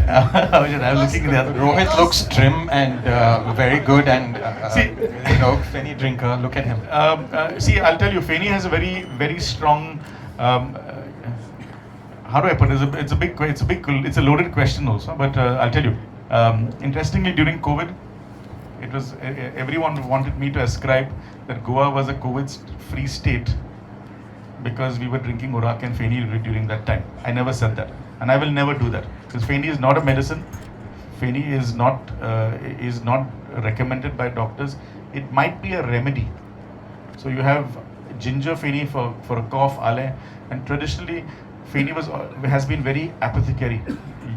I was looking at the other. Rohit looks trim and very good and See, feni drinker. Look at him. See, I'll tell you, feni has a very, very strong. How do I put it? It's a loaded question also. But I'll tell you. Interestingly, during COVID, it was everyone wanted me to ascribe that Goa was a COVID-free state because we were drinking Urak and feni during that time. I never said that, and I will never do that because feni is not a medicine. Feni is not recommended by doctors. It might be a remedy. So you have ginger feni for a cough, ale, and traditionally feni has been very apothecary,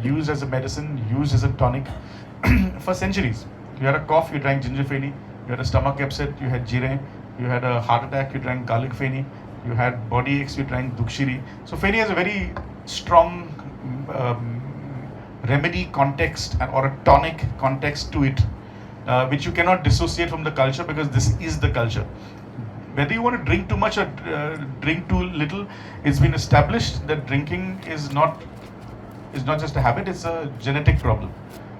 used as a medicine, used as a tonic for centuries. You had a cough, you drank ginger feni. You had a stomach upset, you had jire. You had a heart attack, you drank garlic feni. You had body aches, you drank dukshiri. So feni has a very strong remedy context or a tonic context to it, which you cannot dissociate from the culture because this is the culture. Whether you want to drink too much or drink too little, it's been established that drinking is not just a habit; it's a genetic problem.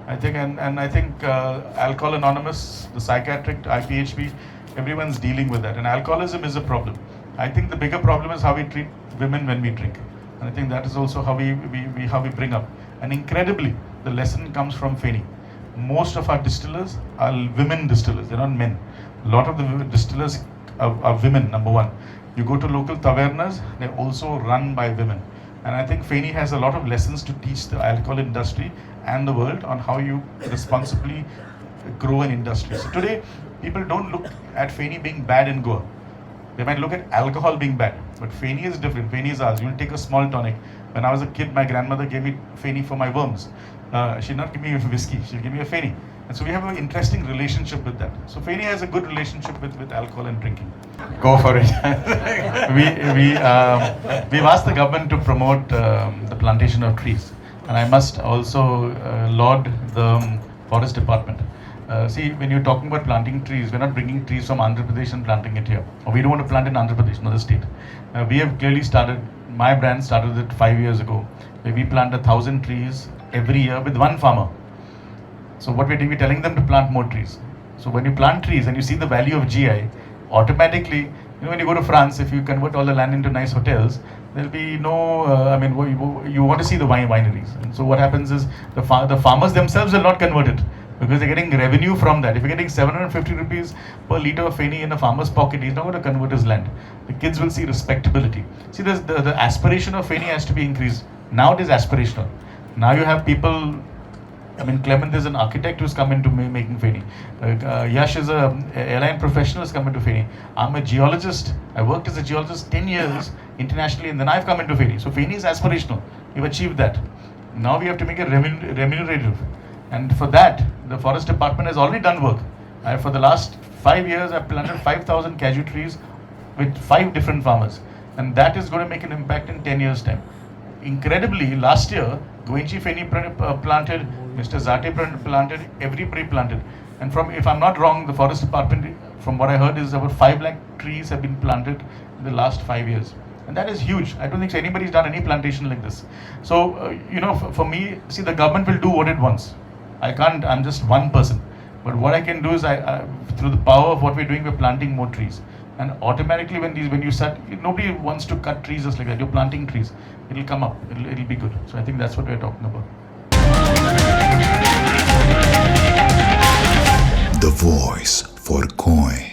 I think, and I think Alcohol Anonymous, the psychiatric, IPHB, everyone's dealing with that. And alcoholism is a problem. I think the bigger problem is how we treat women when we drink. And I think that is also how we bring up. And incredibly, the lesson comes from feni. Most of our distillers are women distillers, they're not men. A lot of the distillers are women, number one. You go to local tavernas, they're also run by women. And I think feni has a lot of lessons to teach the alcohol industry and the world on how you responsibly grow an industry. So today, people don't look at feni being bad in Goa. They might look at alcohol being bad, but feni is different. Feni is ours. You'll take a small tonic. When I was a kid, my grandmother gave me feni for my worms. She'll not give me whiskey. She'll give me a feni. And so we have an interesting relationship with that. So feni has a good relationship with alcohol and drinking. Go for it. We've asked the government to promote the plantation of trees. And I must also laud the forest department. See, when you're talking about planting trees, we're not bringing trees from Andhra Pradesh and planting it here. Or we don't want to plant in Andhra Pradesh, another state. We have clearly started, my brand started it 5 years ago, where we plant 1,000 trees every year with one farmer. So what we're doing, we're telling them to plant more trees. So when you plant trees and you see the value of GI, automatically, when you go to France, if you convert all the land into nice hotels, there'll be no, you want to see the wineries. And so what happens is the farmers themselves will not convert it, because they're getting revenue from that. If you're getting 750 rupees per litre of feni in a farmer's pocket, he's not going to convert his land. The kids will see respectability. See, the aspiration of feni has to be increased. Now it is aspirational. Now you have people, Clement is an architect who's come into making feni. Yash is an airline professional who's come into feni. I'm a geologist. I worked as a geologist 10 years internationally, and then I've come into feni. So feni is aspirational. We've achieved that. Now we have to make it remunerative. And for that, the forest department has already done work. For the last 5 years, I've planted 5,000 cashew trees with 5 different farmers. And that is going to make an impact in 10 years' time. Incredibly, last year, Goenchi feni planted, Mr. Zate planted, everybody planted. And if I'm not wrong, the forest department, from what I heard, is about 5 lakh trees have been planted in the last 5 years. And that is huge. I don't think anybody's done any plantation like this. So, for me, see, the government will do what it wants. I'm just one person. But what I can do is, through the power of what we're doing, we're planting more trees. And automatically, when you start, nobody wants to cut trees just like that. You're planting trees. It'll come up. It'll be good. So I think that's what we're talking about. The voice for Goem.